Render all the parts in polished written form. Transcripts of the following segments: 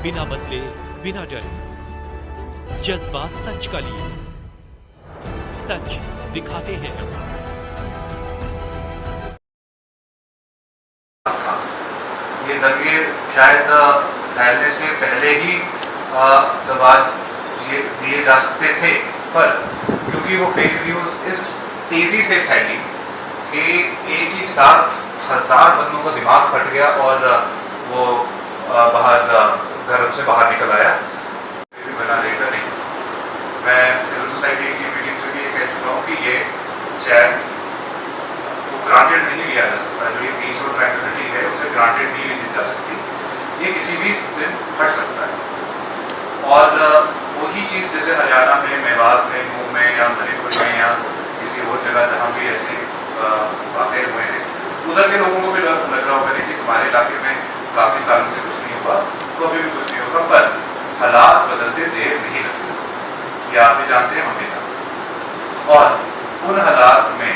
बिना बदले बिना डरे, जज्बा सच का लिए, सच दिखाते हैं। ये दंगे शायद फैलने से पहले ही दबा दिए जा सकते थे, पर क्योंकि वो फेक न्यूज इस तेजी से फैली कि एक ही साथ 1000 बंदों का दिमाग फट गया और वो बाहर घर से बाहर निकल आया। बना देगा नहीं। मैं सिविल सोसाइटी की मीटिंग्स में भी ये कह चुका हूँ कि ये चैन वो ग्रांटेड नहीं लिया जा सकता। जो ये पीस और ट्रैंक्विलिटी है उसे ग्रांटेड नहीं ली जा सकती। ये किसी भी दिन फट सकता है। और वही चीज़ जैसे हरियाणा में, मेवात में, नूह में या मणिपुर में या किसी और जगह जहाँ भी ऐसे बातें हुए हैं, उधर के लोगों को भी लग रहा होगा नहीं कि तुम्हारे इलाके में काफ़ी सालों से कुछ नहीं हुआ, तो अभी भी कुछ नहीं होगा। पर हालात बदलते देर नहीं लगते, ये आप भी जानते हैं, हम भी जानते। और उन हालात में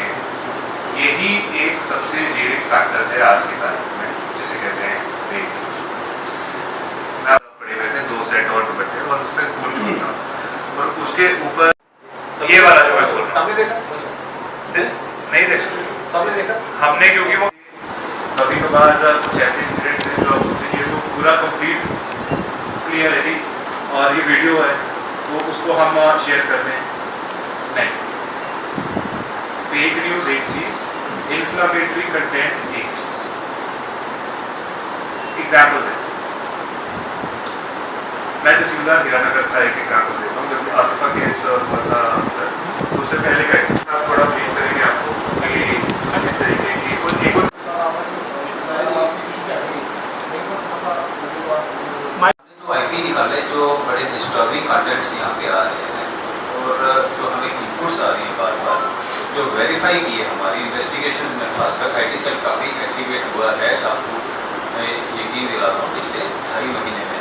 यही एक सबसे लीडिंग फैक्टर है आज की तारीख में, जिसे कहते हैं फेक न्यूज। मैं पड़े हुए थे 2 सेट और दुपट्टे और उस पर फूल छूटना, और उसके ऊपर ये वाला जो मैं बोल रहा हूँ, नहीं देखा, सबने देखा हमने, क्योंकि वो कभी कभार कुछ ऐसे इंसिडेंट हैं जो ये तो पूरा कंप्लीट क्लियर है और ये वीडियो है तो उसको हम शेयर करते हैं। नहीं, फेक न्यूज एक चीज, इन्फ्लेमेटरी कंटेंट एक चीज। एग्जाम्पल है, मैं तहसीलदार हीरानगर था, एक एग्जाम्पल देता हूँ। जब आसिफा केस हुआ था उससे पहले का इतिहास थोड़ा ब्रीफ करेंगे आपको कि इस तरीके की आईपी निकाले जो बड़े डिस्टर्बिंग कंटेंट्स यहाँ पे आ रहे हैं और जो हमें इनपुट्स आ रही हैं बार बार, जो वेरीफाई किए हमारी इन्वेस्टिगेशंस में, खासकर आईटी सेल काफ़ी एक्टिवेट हुआ है, आपको मैं यकीन दिलाता हूँ पिछले 2.5 महीने में।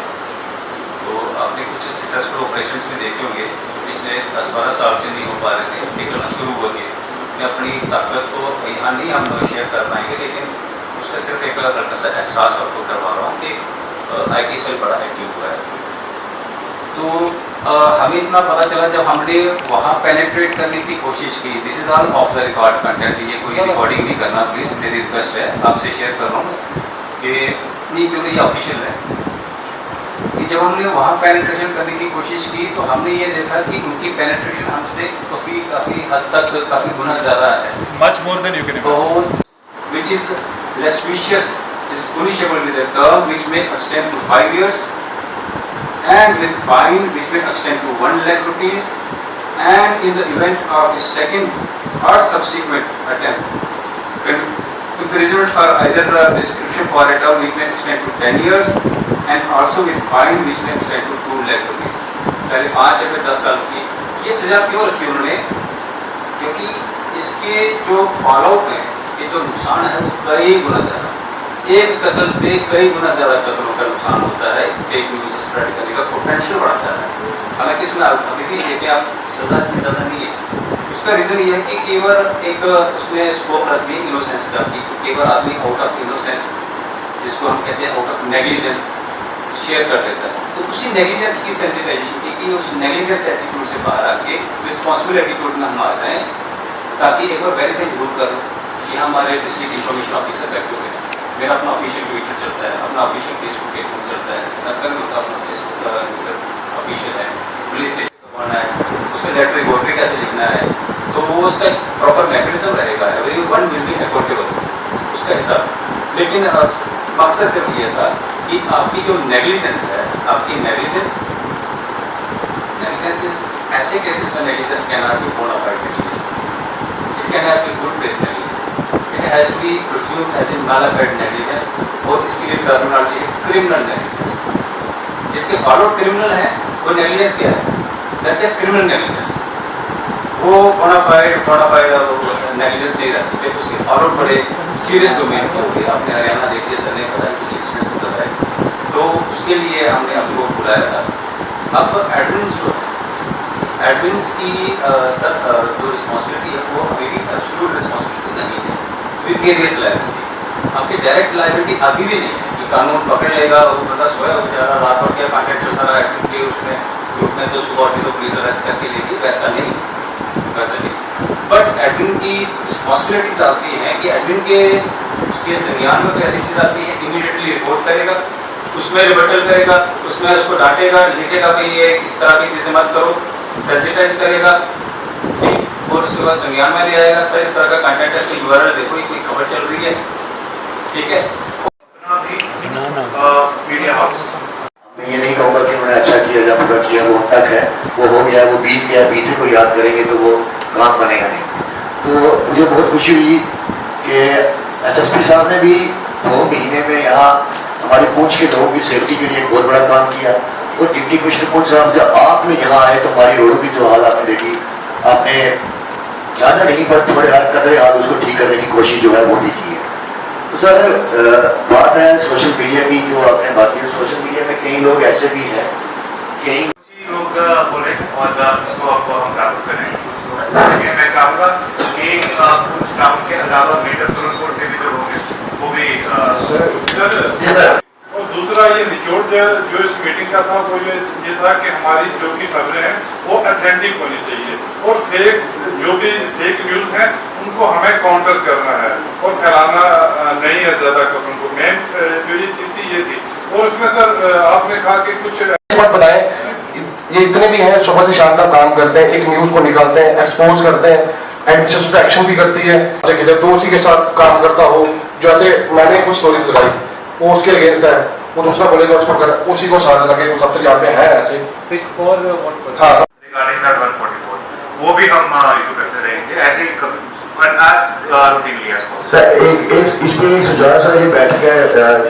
तो आपने कुछ सक्सेसफुल ऑपरेशंस में देखे होंगे जो पिछले 10-12 साल से नहीं हो पा रहे थे, निकलना शुरू हो गए। मैं अपनी ताकत तो यहाँ नहीं हम शेयर कर पाएंगे, लेकिन उसका सिर्फ एक हल्का सा एहसास आपको करवा रहा हूँ कि आईटी सेल बड़ा एक्टिव हुआ है। तो हमें इतना पता चला जब हमने वहाँ पेनेट्रेट करने की कोशिश की। This is all of the record content, ये कोई रिकॉर्डिंग नहीं करना प्लीज़, मेरी रिक्वेस्ट है, आपसे शेयर कर रहा हूँ कि नहीं, क्योंकि ये ऑफिशियल है कि जब हमने वहाँ पेनेट्रेशन करने की कोशिश की तो हमने ये देखा कि उनकी पेनेट्रेशन हमसे काफ़ी हद तक काफ़ी गुना ज़्यादा है, much more than you can बहुत, which is lascivious, is punishable with a term which may extend to 5 years and with fine which may extend to 1 lakh rupees, and in the event of a second or subsequent attempt, imprisonment for either prescription for a term which may extend to 10 years and also with fine which may extend to 2 lakh rupees। पहले 5 या फिर 10 साल की ये सजा क्यों रखी उन्होंने? क्योंकि इसके जो फॉलोआउट है, इसके जो नुकसान है वो कई गुना ज़्यादा, एक कत्ल से कई गुना ज़्यादा कत्लों का नुकसान होता है। फेक न्यूज़ स्प्रेड करने का पोटेंशियल बढ़ा जाता है। हालांकि इसमें अभी भी देखिए आप सज़ा इतनी ज़्यादा नहीं है। उसका रीज़न ये है कि केवल एक उसमें स्कोप रखती है इनोसेंस का, कि केवल आदमी आउट ऑफ इनोसेंस, जिसको हम कहते हैं आउट ऑफ नेग्लिजेंस, शेयर कर देता है। तो उसी नेग्लिजेंस की सेंसिटाइजेशन की उस नेग्लिजेंस एटीट्यूड से बाहर आके रिस्पॉन्सिबल एटीट्यूड में हम आ जाए, ताकि एक बार वेरीफाई जरूर कर लो कि हमारे डिस्ट्रिक्ट इंफॉर्मेशन ऑफिसर बैठे हुए हैं, मेरा अपना ऑफिशियल ट्विटर चलता है, अपना ऑफिशियल फेसबुक अकाउंट चलता है, सर्कल में होता अपना फेसबुक ऑफिशियल है, पुलिस स्टेशन का बनना है, उसका लेटर रिपोर्टरी कैसे लिखना है, तो वो उसका प्रॉपर मैकेनिज्म रहेगा, every one will be accountable उसका हिसाब। लेकिन मकसद सिर्फ ये था कि आपकी जो नेग्लिजेंस है, आपकी नेग्लिजेंस ऐसे केसेस में negligence can not be bona fide negligence, it can not be good faith negligence, it has to be presumed as in mala fide negligence, और इसके लिए टर्मिनोलॉजी है क्रिमिनल नेग्लिजेंस। जिसके फॉलो क्रिमिनल है वो नेग्लिजेंस क्या है? That's a criminal negligence. वो बोनाफाइड नेग्लिजेंस नहीं रहती जब उसके फॉलो बड़े सीरियस डोमेन पे होगी। आपने हरियाणा देखिए, सर ने पता कुछ एक्सपीरियंस बताया, तो उसके लिए हमने आपको बुलाया था। अब एडमिन्स जो है, एडमिन्स की सर जो रिस्पॉन्सिबिलिटी है वो अभी भी एब्सोल्यूट रिस्पॉन्सिबिलिटी नहीं है, विकेरियस लायबिलिटी। आपकी डायरेक्ट लायबिलिटी अभी भी नहीं है कि कानून पकड़ लेगा, वो बंदा सोया बेचारा रात भर क्या में ग्रुप में तो सुबह उठी तो पुलिस अरेस्ट करके लेगी, वैसा नहीं। बट एडमिन की रिस्पॉन्सिबिलिटीज आती हैं कि एडमिन के उसके संज्ञान में कोई ऐसी चीज़ आती है, इमीडिएटली रिपोर्ट करेगा, उसमें रिबटल करेगा, उसमें उसको डांटेगा, लिखेगा कि ये इस तरह की चीज़ें मत करो, सेंसिटाइज करेगा, ठीक, और उसके बाद संज्ञान में ले आएगा, सर इस तरह का कंटेंट है, इसकी यूआरएल देखो, ये कोई खबर चल रही है, ठीक है। मीडिया हाउस मैं ये नहीं कहूँगा कि उन्होंने अच्छा किया या बुरा किया, वो तक है, वो हो गया, वो बीत गया, बीते को याद करेंगे तो वो काम बनेगा नहीं। तो मुझे बहुत खुशी हुई कि एसएसपी साहब ने भी 2 महीने में यहाँ हमारे पूंछ के लोगों की सेफ्टी के लिए बहुत बड़ा काम किया। और डिप्टी कमिश्नर पूंछ साहब जब आपने यहाँ आए तो हमारी रोडों की जो हाल आपने देखी, आपने ज़्यादा नहीं पर थोड़े हर कदर हाल उसको ठीक करने की कोशिश जो है वो भी की है। तो सर बात है सोशल मीडिया की, जो आपने बात की, सोशल मीडिया में कई लोग ऐसे भी हैं, कई लोग बोले और इसको अब हम लागू करें। मैं कहूँगा कि कुछ काम के अलावा मेटर सुरनपुर से भी जो होंगे वो भी सर और दूसरा ये निचोड़ जो इस मीटिंग का था वो ये था कि हमारी जो भी खबरें हैं वो ऑथेंटिक होनी चाहिए और जो भी फेक न्यूज़ हैं उनको हमें काउंटर करना है और फैलाना नहीं है ज़्यादा खबरों को। मेन जो ये चीज़ थी ये थी। और उसमें सर आपने कहा कि कुछ बात बताएं, ये इतने भी हैं, बहुत ही शानदार काम करते हैं, एक न्यूज़ को निकालते हैं, एक्सपोज करते हैं, एडमिनिस्ट्रेशन पे एक्शन भी करती है। जब दोषी के साथ काम करता हो, जैसे मैंने कुछ स्टोरीज लगाई वो उसके अगेंस्ट है, वो दूसरा बोलेगा उसको कर, उसी को साथ लगे, वो सबसे यहाँ पे है ऐसे। हाँ रिगार्डिंग दैट 144 वो भी हम इशू करते रहेंगे ऐसे ही सर इसमें एक सुझाव सर, ये बैठक है,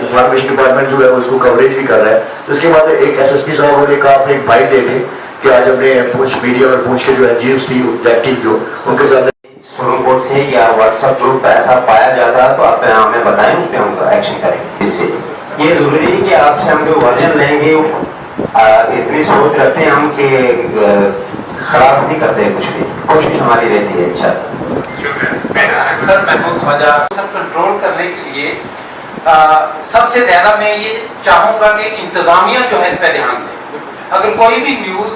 इंफॉर्मेशन डिपार्टमेंट जो है उसको कवरेज भी कर रहा है। तो उसके बाद एक एसएसपी साहब ने कहा आपने एक बाइट दे दें कि आज हमने पूंछ मीडिया और पूंछ के जो एनजीओ थी ऑब्जेक्टिव जो उनके सामने सुप्रीम से या व्हाट्सएप ग्रुप पे ऐसा पाया जाता है तो आप हमें बताएं, उस पर हम एक्शन करेंगे। जैसे ये जरूरी नहीं कि आपसे हम जो वर्जन लेंगे इतनी सोच रखते हैं हम कि खराब नहीं करते कुछ भी, कोशिश हमारी रहती है। अच्छा सर महमूद ख्वाजा सब कंट्रोल करने के लिए सबसे ज्यादा मैं ये चाहूंगा कि इंतजामिया जो है इस पर ध्यान दें। अगर कोई भी न्यूज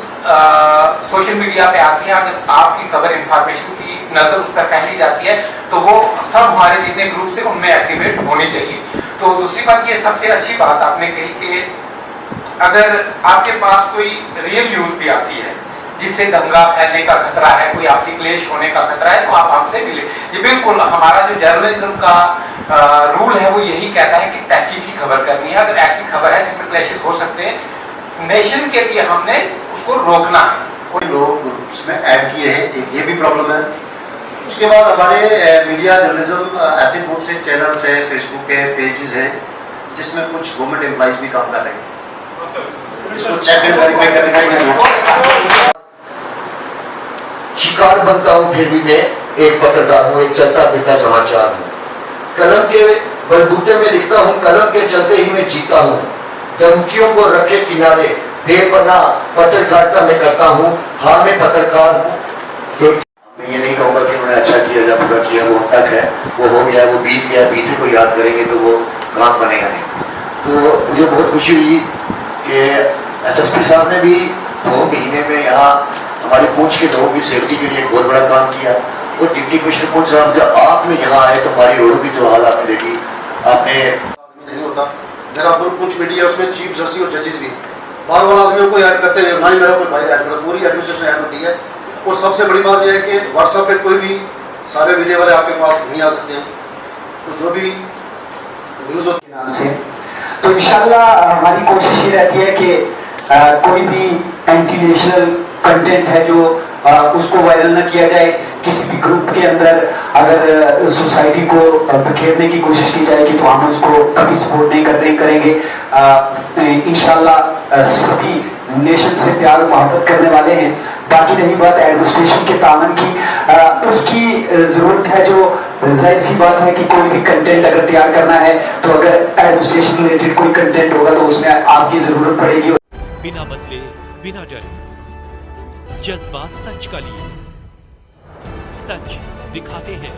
सोशल मीडिया पे आती है, अगर आपकी खबर इंफॉर्मेशन की नजर उस पर पहली जाती है तो वो सब हमारे जितने ग्रुप से उनमें एक्टिवेट होनी चाहिए। तो दूसरी बात ये सबसे अच्छी बात आपने कही कि अगर आपके पास कोई रियल न्यूज भी आती है जिससे दंगा फैलने का खतरा है, कोई आपसी क्लेश होने का खतरा है, तो आप हमसे मिले। ये बिल्कुल हमारा जो जर्नलिज्म का रूल है वो यही कहता है कि तहकीकी खबर करनी है। अगर ऐसी खबर है जिसमें क्लेशेस हो सकते हैं, नेशन के लिए हमने उसको रोकना है। लोग ग्रुप्स में ऐड किए हैं, ये भी प्रॉब्लम है। उसके बाद हमारे मीडिया जर्नलिज्म ऐसे बहुत से चैनल्स हैं, फेसबुक के पेजेस हैं जिसमें कुछ गवर्नमेंट एम्प्लॉइज भी काम कर रहे हैं, इसको चेक एंड वेरीफाई करने का शिकार बनता हूँ। फिर भी मैं एक पत्रकार हूँ, एक चलता फिरता समाचार हूँ। कलम के बलबूते में लिखता हूँ, कलम के चलते ही मैं जीता हूँ। धमकियों को रखे किनारे बेपनाह पत्रकारिता में करता हूँ। हाँ मैं पत्रकार हूँ। मैं ये नहीं कहूँगा कि उन्होंने अच्छा किया या बुरा किया, वो तक है, वो हो गया, वो बीत गया, बीते को याद करेंगे तो वो काम बनेगा नहीं। तो मुझे बहुत खुशी हुई कि एसएसपी साहब ने भी 2 महीने में यहाँ हमारे पूंछ के लोगों की सेफ्टी के लिए बहुत बड़ा काम किया। और डिप्टी कमिश्नर पूंछ साहब जब आपने यहाँ आए तो हमारी रोडों की जो हाल आपने देखी, आपने नहीं होता मेरा ग्रुप कुछ मीडिया उसमें चीफ जस्टिस और जजेस भी बार आदमियों को ऐड करते हैं, ना ही मेरा कोई भाई ऐड करता, पूरी एडमिनिस्ट्रेशन ऐड होती है। और सबसे बड़ी बात यह है कि व्हाट्सएप पे कोई भी सारे मीडिया वाले आपके पास नहीं आ सकते हैं, तो जो भी न्यूज होती है से तो इंशाल्लाह हमारी कोशिश ये रहती है कि कोई भी एंटी नेशनल कंटेंट है जो उसको वायरल न किया जाए। किसी भी ग्रुप के अंदर अगर सोसाइटी को बिखेरने की कोशिश की जाएगी तो हम उसको कभी सपोर्ट नहीं करेंगे। इंशाल्लाह सभी नेशन से प्यार और मोहब्बत करने वाले हैं। बाकी रही बात एडमिनिस्ट्रेशन के तामन की, उसकी जरूरत है। जो जाहिर सी बात है कि कोई भी कंटेंट अगर तैयार करना है तो अगर एडमिनिस्ट्रेशन रिलेटेड कोई कंटेंट होगा तो उसमें आपकी जरूरत पड़ेगी। बिना बदले बिना डरे जज्बा सच का लिए, सच दिखाते हैं।